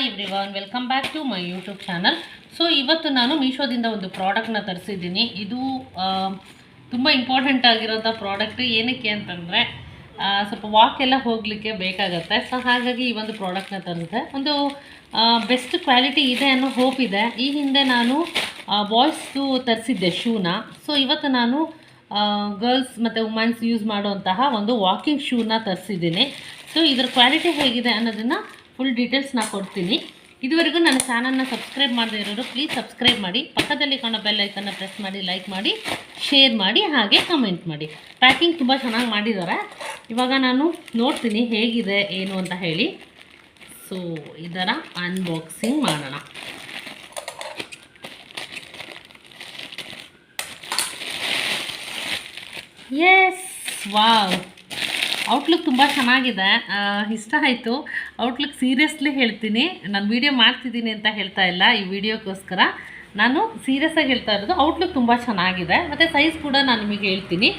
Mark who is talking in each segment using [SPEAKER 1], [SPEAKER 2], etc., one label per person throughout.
[SPEAKER 1] Hi everyone, welcome back to my YouTube channel. So ಇವತ್ತು ನಾನು ಮೀಶೋದಿಂದ ಒಂದು ಪ್ರಾಡಕ್ಟ್ನ ತರಿಸಿದ್ದೀನಿ. ಇದು ತುಂಬ ಇಂಪಾರ್ಟೆಂಟ್ ಆಗಿರೋಂಥ ಪ್ರಾಡಕ್ಟ್. ಏನಕ್ಕೆ ಅಂತಂದರೆ ಸ್ವಲ್ಪ ವಾಕ್ ಎಲ್ಲ ಹೋಗಲಿಕ್ಕೆ ಬೇಕಾಗತ್ತೆ. ಸೊ ಹಾಗಾಗಿ ಈ ಒಂದು ಪ್ರಾಡಕ್ಟ್ನ ತರಿಸಿದೆ. ಒಂದು ಬೆಸ್ಟ್ ಕ್ವಾಲಿಟಿ ಇದೆ ಅನ್ನೋ ಹೋಪ್ ಇದೆ. ಈ ಹಿಂದೆ ನಾನು ಬಾಯ್ಸ್ದು ತರಿಸಿದ್ದೆ ಶೂನ. ಸೊ ಇವತ್ತು ನಾನು ಗರ್ಲ್ಸ್ ಮತ್ತು ವುಮೆನ್ಸ್ ಯೂಸ್ ಮಾಡುವಂತಹ ಒಂದು ವಾಕಿಂಗ್ ಶೂನ ತರಿಸಿದ್ದೀನಿ. ಸೊ ಇದರ ಕ್ವಾಲಿಟಿ ಹೇಗಿದೆ ಅನ್ನೋದನ್ನು ಫುಲ್ ಡೀಟೇಲ್ಸ್ನ ಕೊಡ್ತೀನಿ. ಇದುವರೆಗೂ ನನ್ನ ಚಾನಲ್ನ ಸಬ್ಸ್ಕ್ರೈಬ್ ಮಾಡದೇ ಇರೋರು ಪ್ಲೀಸ್ ಸಬ್ಸ್ಕ್ರೈಬ್ ಮಾಡಿ, ಪಕ್ಕದಲ್ಲಿ ಕಾಣೋ ಬೆಲ್ ಐಕನ್ನ ಪ್ರೆಸ್ ಮಾಡಿ, ಲೈಕ್ ಮಾಡಿ, ಶೇರ್ ಮಾಡಿ, ಹಾಗೆ ಕಮೆಂಟ್ ಮಾಡಿ. ಪ್ಯಾಕಿಂಗ್ ತುಂಬ ಚೆನ್ನಾಗಿ ಮಾಡಿದ್ದಾರೆ. ಇವಾಗ ನಾನು ನೋಡ್ತೀನಿ ಹೇಗಿದೆ ಏನು ಅಂತ ಹೇಳಿ. ಸೊ ಇದರ ಅನ್ಬಾಕ್ಸಿಂಗ್ ಮಾಡೋಣ. ಎಸ್, ವಾವ್, ಔಟ್ಲುಕ್ ತುಂಬ ಚೆನ್ನಾಗಿದೆ, ಇಷ್ಟ ಆಯಿತು. ಔಟ್ಲುಕ್ ಸೀರಿಯಸ್ಲಿ ಹೇಳ್ತೀನಿ, ನಾನು ವೀಡಿಯೋ ಮಾಡ್ತಿದ್ದೀನಿ ಅಂತ ಹೇಳ್ತಾ ಇಲ್ಲ. ಈ ವಿಡಿಯೋಕ್ಕೋಸ್ಕರ ನಾನು ಸೀರಿಯಸ್ಸಾಗಿ ಹೇಳ್ತಾ ಇರೋದು. ಔಟ್ಲುಕ್ ತುಂಬ ಚೆನ್ನಾಗಿದೆ ಮತ್ತು ಸೈಜ್ ಕೂಡ ನಾನು ನಿಮಗೆ ಹೇಳ್ತೀನಿ.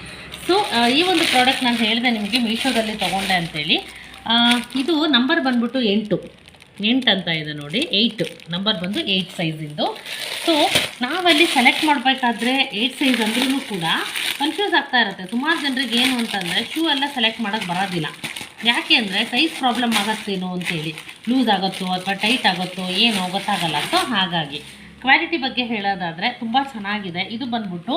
[SPEAKER 1] ಸೊ ಈ ಒಂದು ಪ್ರಾಡಕ್ಟ್ ನಾನು ಹೇಳಿದೆ ನಿಮಗೆ ಮೀಶೋದಲ್ಲಿ ತೊಗೊಂಡೆ ಅಂತೇಳಿ. ಇದು ನಂಬರ್ ಬಂದ್ಬಿಟ್ಟು 8 ಅಂತ ಇದೆ ನೋಡಿ. 8 ನಂಬರ್ ಬಂದು 8 ಸೈಜಿಂದು. ಸೊ ನಾವಲ್ಲಿ ಸೆಲೆಕ್ಟ್ ಮಾಡಬೇಕಾದ್ರೆ 8 ಸೈಜ್ ಅಂದ್ರೂ ಕೂಡ ಕನ್ಫ್ಯೂಸ್ ಆಗ್ತಾ ಇರುತ್ತೆ. ಸುಮಾರು ಜನರಿಗೆ ಏನು ಅಂತಂದರೆ ಶೂ ಎಲ್ಲ ಸೆಲೆಕ್ಟ್ ಮಾಡೋಕ್ಕೆ ಬರೋದಿಲ್ಲ. ಯಾಕೆ ಅಂದರೆ ಸೈಜ್ ಪ್ರಾಬ್ಲಮ್ ಆಗುತ್ತೇನೋ ಅಂತೇಳಿ, ಲೂಸ್ ಆಗುತ್ತೋ ಅಥವಾ ಟೈಟ್ ಆಗುತ್ತೋ ಏನೋ ಗೊತ್ತಾಗಲ್ಲ. ಸೊ ಹಾಗಾಗಿ ಕ್ವಾಲಿಟಿ ಬಗ್ಗೆ ಹೇಳೋದಾದರೆ ತುಂಬ ಚೆನ್ನಾಗಿದೆ. ಇದು ಬಂದ್ಬಿಟ್ಟು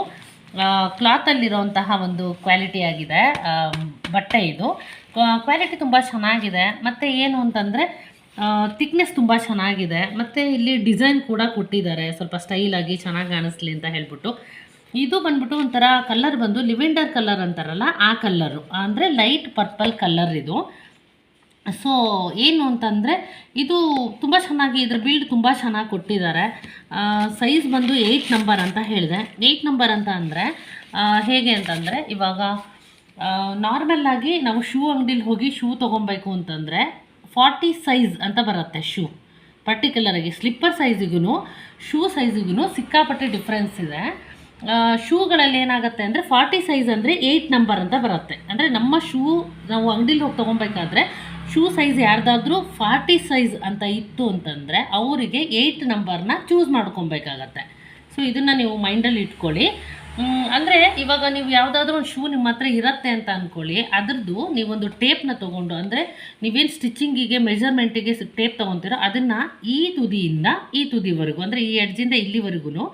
[SPEAKER 1] ಕ್ಲಾತಲ್ಲಿರೋಂತಹ ಒಂದು ಕ್ವಾಲಿಟಿ ಆಗಿದೆ ಬಟ್ಟೆ. ಇದು ಕ್ವಾಲಿಟಿ ತುಂಬ ಚೆನ್ನಾಗಿದೆ. ಮತ್ತು ಏನು ಅಂತಂದರೆ ಥಿಕ್ನೆಸ್ ತುಂಬ ಚೆನ್ನಾಗಿದೆ. ಮತ್ತು ಇಲ್ಲಿ ಡಿಸೈನ್ ಕೂಡ ಕೊಟ್ಟಿದ್ದಾರೆ, ಸ್ವಲ್ಪ ಸ್ಟೈಲಾಗಿ ಚೆನ್ನಾಗಿ ಕಾಣಿಸ್ಲಿ ಅಂತ ಹೇಳ್ಬಿಟ್ಟು. ಇದು ಬಂದ್ಬಿಟ್ಟು ಒಂಥರ ಕಲರ್ ಬಂದು ಲಿವೆಂಡರ್ ಕಲರ್ ಅಂತಾರಲ್ಲ, ಆ ಕಲ್ಲರು ಅಂದರೆ ಲೈಟ್ ಪರ್ಪಲ್ ಕಲರ್ ಇದು. ಸೊ ಏನು ಅಂತಂದರೆ ಇದು ತುಂಬ ಚೆನ್ನಾಗಿ, ಇದ್ರ ಬಿಲ್ಡ್ ತುಂಬ ಚೆನ್ನಾಗಿ ಕೊಟ್ಟಿದ್ದಾರೆ. ಸೈಜ್ ಬಂದು 8 ನಂಬರ್ ಅಂತ ಹೇಳಿದೆ. 8 ನಂಬರ್ ಅಂತ ಅಂದರೆ ಹೇಗೆ ಅಂತಂದರೆ, ಇವಾಗ ನಾರ್ಮಲ್ಲಾಗಿ ನಾವು ಶೂ ಅಂಗಡಿಲಿ ಹೋಗಿ ಶೂ ತೊಗೊಬೇಕು ಅಂತಂದರೆ 40 ಸೈಜ್ ಅಂತ ಬರುತ್ತೆ ಶೂ. ಪರ್ಟಿಕ್ಯುಲರಾಗಿ ಸ್ಲಿಪ್ಪರ್ ಸೈಜಿಗೂ ಶೂ ಸೈಜಿಗೂ ಸಿಕ್ಕಾಪಟ್ಟೆ ಡಿಫ್ರೆನ್ಸ್ ಇದೆ. ಶೂಗಳಲ್ಲಿ ಏನಾಗುತ್ತೆ ಅಂದರೆ 40 ಸೈಜ್ ಅಂದರೆ 8 ನಂಬರ್ ಅಂತ ಬರುತ್ತೆ. ಅಂದರೆ ನಮ್ಮ ಶೂ ನಾವು ಅಂಗಡಿಲಿ ಹೋಗಿ ತೊಗೊಬೇಕಾದ್ರೆ ಶೂ ಸೈಜ್ ಯಾರ್ದಾದ್ರೂ 40 ಸೈಜ್ ಅಂತ ಇತ್ತು ಅಂತಂದರೆ ಅವರಿಗೆ 8 ನಂಬರ್ನ ಚೂಸ್ ಮಾಡ್ಕೊಬೇಕಾಗತ್ತೆ. ಸೊ ಇದನ್ನು ನೀವು ಮೈಂಡಲ್ಲಿ ಇಟ್ಕೊಳ್ಳಿ. ಅಂದರೆ ಇವಾಗ ನೀವು ಯಾವುದಾದ್ರೂ ಒಂದು ಶೂ ನಿಮ್ಮ ಹತ್ರ ಇರುತ್ತೆ ಅಂತ ಅಂದ್ಕೊಳ್ಳಿ, ಅದರದ್ದು ನೀವೊಂದು ಟೇಪ್ನ ತೊಗೊಂಡು, ಅಂದರೆ ನೀವೇನು ಸ್ಟಿಚಿಂಗಿಗೆ ಮೆಜರ್ಮೆಂಟಿಗೆ ಟೇಪ್ ತೊಗೊತೀರೋ ಅದನ್ನು ಈ ತುದಿಯಿಂದ ಈ ತುದಿವರೆಗೂ, ಅಂದರೆ ಈ ಎಡ್ಜಿಂದ ಇಲ್ಲಿವರೆಗೂ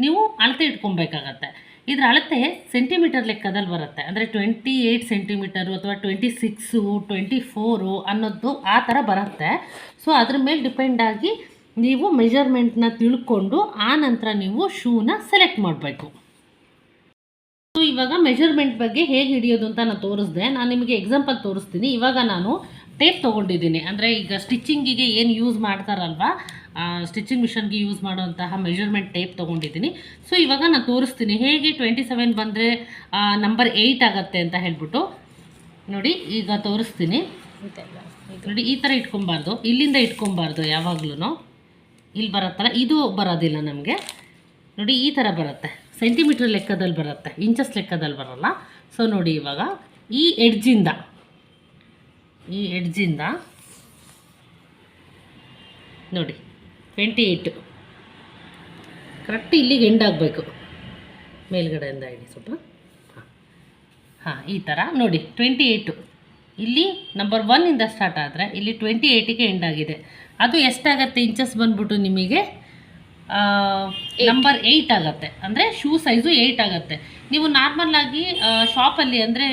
[SPEAKER 1] ನೀವು ಅಳತೆ ಇಟ್ಕೊಬೇಕಾಗತ್ತೆ. ಇದರ ಅಳತೆ ಸೆಂಟಿಮೀಟರ್ ಲೆಕ್ಕದಲ್ಲಿ ಬರುತ್ತೆ. ಅಂದರೆ 28 ಸೆಂಟಿಮೀಟರು ಅಥವಾ 26, 24 ಅನ್ನೋದು ಆ ಥರ ಬರುತ್ತೆ. ಸೊ ಅದ್ರ ಮೇಲೆ ಡಿಪೆಂಡಾಗಿ ನೀವು ಮೆಜರ್ಮೆಂಟ್ನ ತಿಳ್ಕೊಂಡು ಆ ನಂತರ ನೀವು ಶೂನ ಸೆಲೆಕ್ಟ್ ಮಾಡಬೇಕು. ಸೊ ಇವಾಗ ಮೆಜರ್ಮೆಂಟ್ ಬಗ್ಗೆ ಹೇಗೆ ಹಿಡಿಯೋದು ಅಂತ ನಾನು ತೋರಿಸ್ದೆ. ನಾನು ನಿಮಗೆ ಎಕ್ಸಾಂಪಲ್ ತೋರಿಸ್ತೀನಿ. ಇವಾಗ ನಾನು ಟೇಪ್ ತೊಗೊಂಡಿದ್ದೀನಿ, ಅಂದರೆ ಈಗ ಸ್ಟಿಚಿಂಗಿಗೆ ಏನು ಯೂಸ್ ಮಾಡ್ತಾರಲ್ವ, ಸ್ಟಿಚಿಂಗ್ ಮಿಷನ್ಗೆ ಯೂಸ್ ಮಾಡುವಂತಹ ಮೆಜರ್ಮೆಂಟ್ ಟೇಪ್ ತೊಗೊಂಡಿದ್ದೀನಿ. ಸೊ ಇವಾಗ ನಾನು ತೋರಿಸ್ತೀನಿ ಹೇಗೆ 27 ಬಂದರೆ ನಂಬರ್ 8 ಆಗುತ್ತೆ ಅಂತ ಹೇಳ್ಬಿಟ್ಟು. ನೋಡಿ ಈಗ ತೋರಿಸ್ತೀನಿ ನೋಡಿ. ಈ ಥರ ಇಟ್ಕೊಬಾರ್ದು, ಇಲ್ಲಿಂದ ಇಟ್ಕೊಬಾರ್ದು ಯಾವಾಗ್ಲೂ. ಇಲ್ಲಿ ಬರುತ್ತಲ್ಲ, ಇದು ಬರೋದಿಲ್ಲ ನಮಗೆ. ನೋಡಿ ಈ ಥರ ಬರುತ್ತೆ, ಸೆಂಟಿಮೀಟರ್ ಲೆಕ್ಕದಲ್ಲಿ ಬರುತ್ತೆ, ಇಂಚಸ್ ಲೆಕ್ಕದಲ್ಲಿ ಬರೋಲ್ಲ. ಸೊ ನೋಡಿ ಇವಾಗ ಈ ಎಡ್ಜಿಂದ ನೋಡಿ 28 ಕರೆಕ್ಟ್ ಇಲ್ಲಿಗೆ ಎಂಡ್ ಆಗಬೇಕು. ಮೇಲ್ಗಡೆಯಿಂದ ಇಡಿ ಸ್ವಲ್ಪ. ಹಾಂ ಈ ಥರ ನೋಡಿ 28 ಇಲ್ಲಿ ನಂಬರ್ 1 ಸ್ಟಾರ್ಟ್ ಆದರೆ ಇಲ್ಲಿ 28ಗೆ ಎಂಡ್ ಆಗಿದೆ. ಅದು ಎಷ್ಟಾಗತ್ತೆ ಇಂಚಸ್ ಬಂದ್ಬಿಟ್ಟು ನಿಮಗೆ ನಂಬರ್ 8 ಆಗುತ್ತೆ. ಅಂದರೆ ಶೂ ಸೈಜು 8 ಆಗುತ್ತೆ. ನೀವು ನಾರ್ಮಲ್ಲಾಗಿ ಶಾಪಲ್ಲಿ, ಅಂದರೆ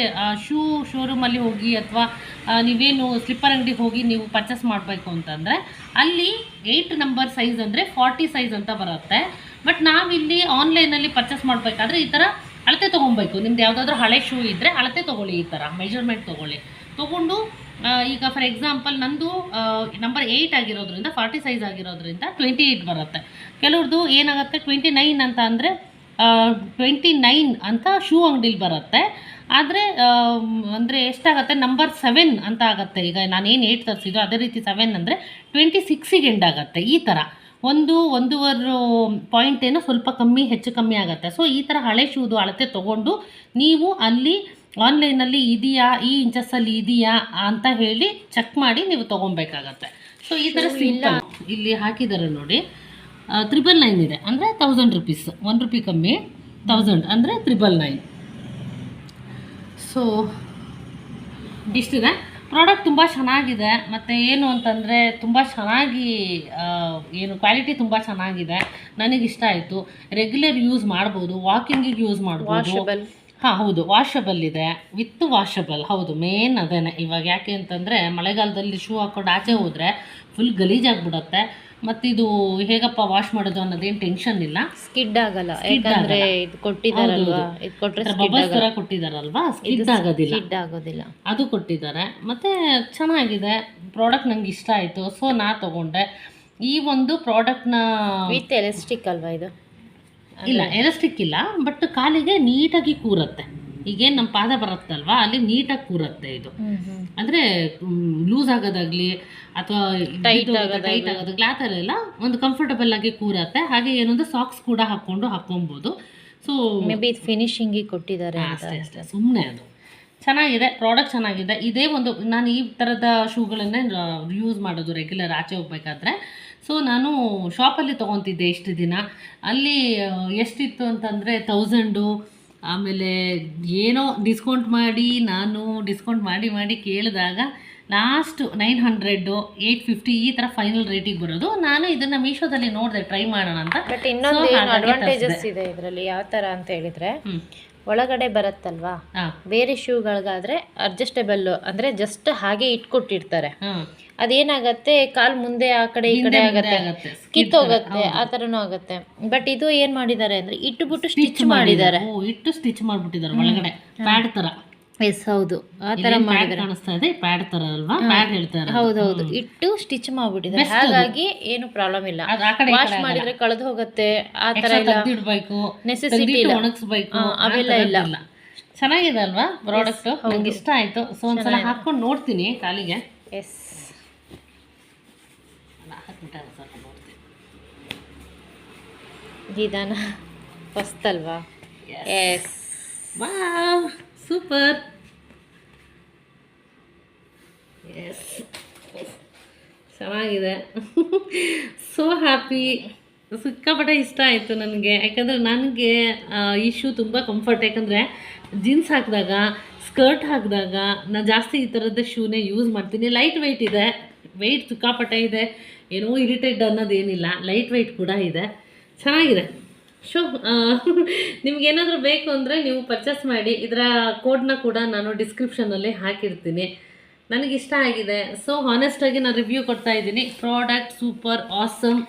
[SPEAKER 1] ಶೋರೂಮಲ್ಲಿ ಹೋಗಿ ಅಥವಾ ನೀವೇನು ಸ್ಲಿಪ್ಪರ್ ಅಂಗಡಿಗೆ ಹೋಗಿ ನೀವು ಪರ್ಚೇಸ್ ಮಾಡಬೇಕು ಅಂತಂದರೆ ಅಲ್ಲಿ 8 ನಂಬರ್ ಸೈಜ್ ಅಂದರೆ 40 ಸೈಜ್ ಅಂತ ಬರುತ್ತೆ. ಬಟ್ ನಾವಿಲ್ಲಿ ಆನ್ಲೈನಲ್ಲಿ ಪರ್ಚೇಸ್ ಮಾಡಬೇಕಾದ್ರೆ ಈ ಥರ ಅಳತೆ ತೊಗೊಬೇಕು. ನಿಮ್ದು ಯಾವುದಾದ್ರೂ ಹಳೆ ಶೂ ಇದ್ದರೆ ಅಳತೆ ತೊಗೊಳ್ಳಿ, ಈ ಥರ ಮೆಜರ್ಮೆಂಟ್ ತೊಗೊಂಡು ಈಗ ಫಾರ್ ಎಕ್ಸಾಂಪಲ್ ನಂದು ನಂಬರ್ 8 ಆಗಿರೋದ್ರಿಂದ 40 ಸೈಜ್ ಆಗಿರೋದ್ರಿಂದ 28 ಬರುತ್ತೆ. ಕೆಲವ್ರದ್ದು ಏನಾಗುತ್ತೆ 29 ಅಂತ, ಅಂದರೆ 29 ಅಂತ ಶೂ ಅಂಗಡಿಲಿ ಬರುತ್ತೆ. ಆದರೆ ಅಂದರೆ ಎಷ್ಟಾಗುತ್ತೆ ನಂಬರ್ 7 ಅಂತ ಆಗುತ್ತೆ. ಈಗ ನಾನೇನು 8 ತರಿಸಿದ್ದು ಅದೇ ರೀತಿ 7 ಅಂದರೆ 26ಗೆ ಎಂಡ್ ಆಗುತ್ತೆ. ಈ ಥರ 1-1.5 ಪಾಯಿಂಟ್ ಏನೋ ಸ್ವಲ್ಪ ಕಮ್ಮಿ ಹೆಚ್ಚು ಕಮ್ಮಿ ಆಗುತ್ತೆ. ಸೊ ಈ ಥರ ಹಳೆ ಶೂದು ಅಳತೆ ತೊಗೊಂಡು ನೀವು ಅಲ್ಲಿ ಆನ್ಲೈನಲ್ಲಿ ಇದೆಯಾ, ಈ ಇಂಚಸ್ಸಲ್ಲಿ ಇದೆಯಾ ಅಂತ ಹೇಳಿ ಚೆಕ್ ಮಾಡಿ ನೀವು ತೊಗೊಬೇಕಾಗತ್ತೆ. ಸೊ ಈ ಥರ ಸಿಂಪಲ್ ಇಲ್ಲಿ ಹಾಕಿದ್ದಾರೆ ನೋಡಿ. 999 ಇದೆ ಅಂದರೆ 1000 ರುಪೀಸ್, 1 ರೂಪಿ ಕಮ್ಮಿ, 1000 ಅಂದರೆ 999. ಸೊ ಇಷ್ಟಿದೆ. ಪ್ರಾಡಕ್ಟ್ ತುಂಬ ಚೆನ್ನಾಗಿದೆ. ಮತ್ತು ಏನು ಅಂತಂದರೆ ತುಂಬ ಚೆನ್ನಾಗಿ ಏನು ಕ್ವಾಲಿಟಿ ತುಂಬ ಚೆನ್ನಾಗಿದೆ, ನನಗಿಷ್ಟ ಆಯಿತು. ರೆಗ್ಯುಲರ್ ಯೂಸ್ ಮಾಡ್ಬೋದು, ವಾಕಿಂಗಿಗೆ ಯೂಸ್ ಮಾಡ್ಬೋದು. ಹಾಂ ಹೌದು, ವಾಷಬಲ್ ಇದೆ, ವಿತ್ ವಾಷಬಲ್. ಹೌದು, ಮೇನ್ ಅದೇನೆ ಇವಾಗ. ಯಾಕೆ ಅಂತಂದರೆ ಮಳೆಗಾಲದಲ್ಲಿ ಶೂ ಹಾಕೊಂಡು ಆಚೆ ಹೋದರೆ ಫುಲ್ ಗಲೀಜಾಗ್ಬಿಡತ್ತೆ. ಮತ್ತು ಇದು ಹೇಗಪ್ಪ ವಾಶ್ ಮಾಡೋದು ಅನ್ನೋದೇನು ಟೆನ್ಷನ್ ಇಲ್ಲ,
[SPEAKER 2] ಸ್ಕಿಡ್ ಆಗಲ್ಲ. ಯಾಕಂದ್ರೆ ಇದು ಕೊಟ್ಟಿದ್ದಾರಲ್ವಾ, ಇದು ಕೊಟ್ಟರೆ
[SPEAKER 1] ಬಬಲ್ಸ್ ಥರ ಕೊಟ್ಟಿದ್ದಾರಲ್ವಾ, ಸ್ಕಿಡ್
[SPEAKER 2] ಆಗೋದಿಲ್ಲ,
[SPEAKER 1] ಅದು ಕೊಟ್ಟಿದ್ದಾರೆ. ಮತ್ತು ಚೆನ್ನಾಗಿದೆ ಪ್ರಾಡಕ್ಟ್, ನಂಗೆ ಇಷ್ಟ ಆಯಿತು. ಸೊ ನಾ ತೊಗೊಂಡೆ ಈ ಒಂದು ಪ್ರಾಡಕ್ಟ್ನ.
[SPEAKER 2] ವಿತ್ ಎಲಾಸ್ಟಿಕ್ ಅಲ್ವಾ ಇದು?
[SPEAKER 1] ಇಲ್ಲ, ಎಲಾಸ್ಟಿಕ್ ಇಲ್ಲ, ಬಟ್ ಕಾಲಿಗೆ ನೀಟಾಗಿ ಕೂರತ್ತೆ. ಈಗೇನು ನಮ್ಮ ಪಾದ ಬರುತ್ತಲ್ವಾ, ಅಲ್ಲಿ ನೀಟಾಗಿ ಕೂರತ್ತೆ ಇದು. ಅಂದರೆ ಲೂಸ್ ಆಗೋದಾಗಲಿ ಅಥವಾ ಟೈಟ್ ಆಗೋದಾಗಲಿ ಆ ಥರ ಎಲ್ಲ ಒಂದು ಕಂಫರ್ಟಬಲ್ ಆಗಿ ಕೂರತ್ತೆ. ಹಾಗೆ ಏನೊಂದು ಸಾಕ್ಸ್ ಕೂಡ ಹಾಕ್ಕೊಬೋದು. ಸೊ
[SPEAKER 2] ಮೇ ಬಿ ಫಿನಿಶಿಂಗಿಗೆ ಕೊಟ್ಟಿದ್ದಾರೆ
[SPEAKER 1] ಅಷ್ಟೇ, ಸುಮ್ಮನೆ ಅದು ಚೆನ್ನಾಗಿದೆ. ಪ್ರಾಡಕ್ಟ್ ಚೆನ್ನಾಗಿದೆ. ಇದೇ ಒಂದು ನಾನು ಈ ಥರದ ಶೂಗಳನ್ನೇ ಯೂಸ್ ಮಾಡೋದು ರೆಗ್ಯುಲರ್ ಆಚೆ ಹೋಗ್ಬೇಕಾದ್ರೆ. ಸೊ ನಾನು ಶಾಪಲ್ಲಿ ತೊಗೊತಿದ್ದೆ ಇಷ್ಟು ದಿನ. ಅಲ್ಲಿ ಎಷ್ಟಿತ್ತು ಅಂತಂದರೆ 1000. ಆಮೇಲೆ ಏನೋ ಡಿಸ್ಕೌಂಟ್ ಮಾಡಿ ಕೇಳಿದಾಗ ಲಾಸ್ಟ್ 900, 850 ಈ ಥರ ಫೈನಲ್ ರೇಟಿಗೆ ಬರೋದು. ನಾನು ಇದನ್ನು ಮೀಶೋದಲ್ಲಿ ನೋಡಿದೆ, ಟ್ರೈ ಮಾಡೋಣ ಅಂತ.
[SPEAKER 2] ಬಟ್ ಇನ್ನೊಂದು ಅಡ್ವಾಂಟೇಜಸ್ ಇದೆ ಇದರಲ್ಲಿ. ಯಾವ ಥರ ಅಂತ ಹೇಳಿದರೆ, ಒಳಗಡೆ ಬರುತ್ತಲ್ವಾ, ಬೇರೆ ಶೂಗಳಿಗಾದ್ರೆ ಅಡ್ಜಸ್ಟೇಬಲ್, ಅಂದರೆ ಜಸ್ಟ್ ಹಾಗೆ ಇಟ್ಕೊಟ್ಟಿರ್ತಾರೆ. ಅದೇನಾಗತ್ತೆ, ಕಾಲು ಮುಂದೆ ಆ ಕಡೆ ಈ ಕಡೆ ಆಗತ್ತೆ, ಕಿತ್ತೋಗತ್ತೆ, ಆ ಥರನೂ ಆಗುತ್ತೆ. ಬಟ್ ಇದು ಏನು ಮಾಡಿದ್ದಾರೆ ಅಂದರೆ ಇಟ್ಟುಬಿಟ್ಟು ಸ್ಟಿಚ್ ಮಾಡಿದ್ದಾರೆ.
[SPEAKER 1] ಸ್ಟಿಚ್ ಮಾಡಿಬಿಟ್ಟಿದ್ದಾರೆ ಒಳಗಡೆ, ಪ್ಯಾಡ್ ಥರ.
[SPEAKER 2] ಎಸ್, ಹೌದು, ಆ ಥರ ಮಾಡಿದ್ದಾರೆ.
[SPEAKER 1] ಕಾಣಿಸ್ತಾ ಇದೆ, ಪ್ಯಾಡ್ ಥರ ಅಲ್ವಾ? ಪ್ಯಾಡ್ ಹೇಳ್ತಾರೆ.
[SPEAKER 2] ಹೌದೌದು, ಇಟ್ಟು ಸ್ಟಿಚ್ ಮಾಡಿಬಿಟ್ಟಿದ್ದಾರೆ. ಹಾಗಾಗಿ ಏನು ಪ್ರಾಬ್ಲಮ್ ಇಲ್ಲ. ವಾಶ್ ಮಾಡಿದ್ರೆ ಕಳೆದು ಹೋಗುತ್ತೆ, ಆ ಥರ
[SPEAKER 1] ಇಡಬೇಕು,
[SPEAKER 2] ನೆಸೆಸಿಟಿ ಇಲ್ಲ,
[SPEAKER 1] ಒಣಗಿಸ್ಬೇಕು,
[SPEAKER 2] ಅವೆಲ್ಲ ಇಲ್ಲ.
[SPEAKER 1] ಚೆನ್ನಾಗಿದೆ ಅಲ್ವಾ ಪ್ರಾಡಕ್ಟ್? ನಂಗೆ ಇಷ್ಟ ಆಯಿತು. ಸೊ ಒಂದ್ಸಲ ಹಾಕೊಂಡು ನೋಡ್ತೀನಿ ಕಾಲಿಗೆ.
[SPEAKER 2] ಎಸ್, ನಿಧಾನ ಫಸ್ಟ್ ಅಲ್ವಾ? Yes,
[SPEAKER 1] wow, super. ಎಸ್, ಚೆನ್ನಾಗಿದೆ. So happy. ಸಿಕ್ಕಾಪಟ್ಟೆ ಇಷ್ಟ ಆಯಿತು ನನಗೆ. ಯಾಕಂದರೆ ನನಗೆ ಈ ಶೂ ತುಂಬ ಕಂಫರ್ಟ್. ಯಾಕಂದರೆ ಜೀನ್ಸ್ ಹಾಕಿದಾಗ, ಸ್ಕರ್ಟ್ ಹಾಕಿದಾಗ ನಾನು ಜಾಸ್ತಿ ಈ ಥರದ ಶೂನೇ ಯೂಸ್ ಮಾಡ್ತೀನಿ. ಲೈಟ್ ವೆಯ್ಟ್ ಇದೆ, ವೆಯ್ಟ್ ಸಿಕ್ಕಾಪಟ್ಟೆ ಇದೆ, ಏನೋ ಇರಿಟೇಟ್ ಅನ್ನೋದೇನಿಲ್ಲ, ಲೈಟ್ ವೆಯ್ಟ್ ಕೂಡ ಇದೆ, ಚೆನ್ನಾಗಿದೆ. ಶೋ ನಿಮ್ಗೇನಾದರೂ ಬೇಕು ಅಂದರೆ ನೀವು ಪರ್ಚೇಸ್ ಮಾಡಿ. ಇದರ ಕೋಡ್ನ ಕೂಡ ನಾನು ಡಿಸ್ಕ್ರಿಪ್ಷನಲ್ಲಿ ಹಾಕಿರ್ತೀನಿ. ನನಗಿಷ್ಟ ಆಗಿದೆ. ಸೊ ಹಾನೆಸ್ಟಾಗಿ ನಾನು ರಿವ್ಯೂ ಕೊಡ್ತಾ ಇದ್ದೀನಿ. Product super awesome.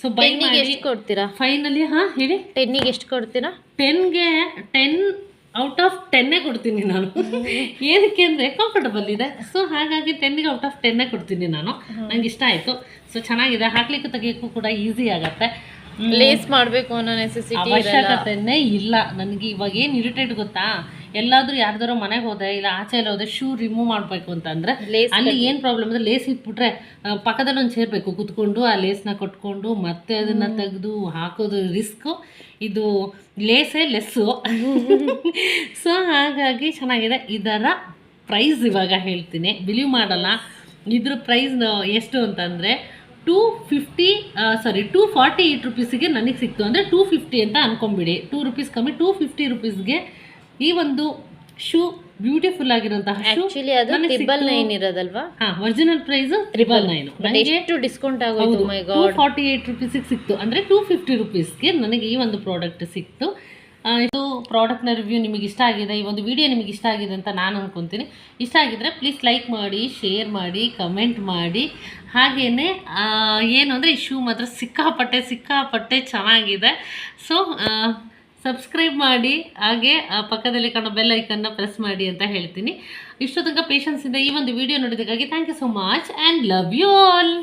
[SPEAKER 1] So by ಮಾಡಿ.
[SPEAKER 2] ಎಷ್ಟು ಕೊಡ್ತೀರಾ
[SPEAKER 1] ಫೈನಲಿ? ಹಾಂ ಹೇಳಿ.
[SPEAKER 2] 10ಗೆ ಎಷ್ಟು ಕೊಡ್ತೀರಾ?
[SPEAKER 1] 10ಗೆ 10 ಔಟ್ ಆಫ್ 10 ಕೊಡ್ತೀನಿ ನಾನು. ಏನಕ್ಕೆ ಅಂದರೆ ಕಂಫರ್ಟಬಲ್ ಇದೆ. ಸೊ ಹಾಗಾಗಿ 10ಗೆ ಔಟ್ ಆಫ್ 10 ಕೊಡ್ತೀನಿ ನಾನು. ನಂಗೆ ಇಷ್ಟ ಆಯಿತು. ಸೊ ಚೆನ್ನಾಗಿದೆ, ಹಾಕ್ಲಿಕ್ಕೆ ತೆಗಿಯೋಕ್ಕೂ ಕೂಡ ಈಸಿ ಆಗುತ್ತೆ.
[SPEAKER 2] ಲೇಸ್ ಮಾಡಬೇಕು ಅನ್ನೋ ನೆಸೆಸಿಟಿ
[SPEAKER 1] ಅವಶ್ಯಕತೆನೇ ಇಲ್ಲ ನನಗೆ. ಇವಾಗ ಏನು ಇರಿಟೇಟ್ ಗೊತ್ತಾ, ಎಲ್ಲಾದರೂ ಯಾರ್ದಾರೋ ಮನೆಗೆ ಹೋದೆ, ಇಲ್ಲ ಆಚೆ ಎಲ್ಲ ಹೋದೆ, ಶೂ ರಿಮೂವ್ ಮಾಡಬೇಕು ಅಂತಂದರೆ ಅಲ್ಲಿ ಏನು ಪ್ರಾಬ್ಲಮ್ ಅಂದರೆ, ಲೇಸ್ ಇಟ್ಬಿಟ್ರೆ ಪಕ್ಕದಲ್ಲಿ ಒಂದು ಸೇರಬೇಕು, ಕುತ್ಕೊಂಡು ಆ ಲೇಸ್ನ ಕಟ್ಕೊಂಡು ಮತ್ತೆ ಅದನ್ನು ತೆಗೆದು ಹಾಕೋದು ರಿಸ್ಕು. ಇದು ಲೆಸ್ಸು. ಸೊ ಹಾಗಾಗಿ ಚೆನ್ನಾಗಿದೆ. ಇದರ ಪ್ರೈಸ್ ಇವಾಗ ಹೇಳ್ತೀನಿ, ಬಿಲೀವ್ ಮಾಡಲ್ಲ. ಇದ್ರ ಪ್ರೈಸ್ ಎಷ್ಟು ಅಂತಂದರೆ 248 ರುಪೀಸಿಗೆ ನನಗೆ ಸಿಕ್ತು. ಅಂದರೆ 250 ಅಂತ ಅನ್ಕೊಂಬಿಡಿ, 2 ರೂಪೀಸ್ ಕಮ್ಮಿ. 250 ರುಪೀಸ್ಗೆ ಈ ಒಂದು ಶೂ, ಬ್ಯೂಟಿಫುಲ್ ಆಗಿರೋಂತಹ ಶೂ.
[SPEAKER 2] ಆಕ್ಚುಲಿ ಅದು 999 ಇರೋದಲ್ವಾ?
[SPEAKER 1] ಹಾಂ, ಒರಿಜಿನಲ್ ಪ್ರೈಸ್ 999.
[SPEAKER 2] ನನಗೆ ಎಷ್ಟು ಡಿಸ್ಕೌಂಟ್ ಆಗೋಯ್ತು, ಮೈ ಗಾಡ್.
[SPEAKER 1] 248 ರುಪೀಸಿಗೆ ಸಿಕ್ತು. ಅಂದರೆ 250 ರುಪೀಸ್ಗೆ ನನಗೆ ಈ ಒಂದು ಪ್ರಾಡಕ್ಟ್ ಸಿಕ್ತು. ಇದು ಪ್ರಾಡಕ್ಟ್ನ ರಿವ್ಯೂ ನಿಮಗೆ ಇಷ್ಟ ಆಗಿದೆ, ಈ ಒಂದು ವಿಡಿಯೋ ನಿಮಗೆ ಇಷ್ಟ ಆಗಿದೆ ಅಂತ ನಾನು ಅಂದ್ಕೊತೀನಿ. ಇಷ್ಟ ಆಗಿದ್ರೆ ಪ್ಲೀಸ್ ಲೈಕ್ ಮಾಡಿ, ಶೇರ್ ಮಾಡಿ, ಕಮೆಂಟ್ ಮಾಡಿ. ಹಾಗೆಯೇ ಏನು ಅಂದರೆ ಈ ಶೂ ಮಾತ್ರ ಸಿಕ್ಕಾಪಟ್ಟೆ ಚೆನ್ನಾಗಿದೆ. ಸೊ ಸಬ್ಸ್ಕ್ರೈಬ್ ಮಾಡಿ, ಹಾಗೆ ಪಕ್ಕದಲ್ಲಿ ಕಾಣೋ ಬೆಲ್ ಐಕನ್ನ ಪ್ರೆಸ್ ಮಾಡಿ ಅಂತ ಹೇಳ್ತೀನಿ. ಇಷ್ಟೊತ್ತಂಕ ಪೇಷನ್ಸಿಂದ ಈ ಒಂದು ವಿಡಿಯೋ ನೋಡಿದ್ದಕ್ಕಾಗಿ thank you so much and love you all.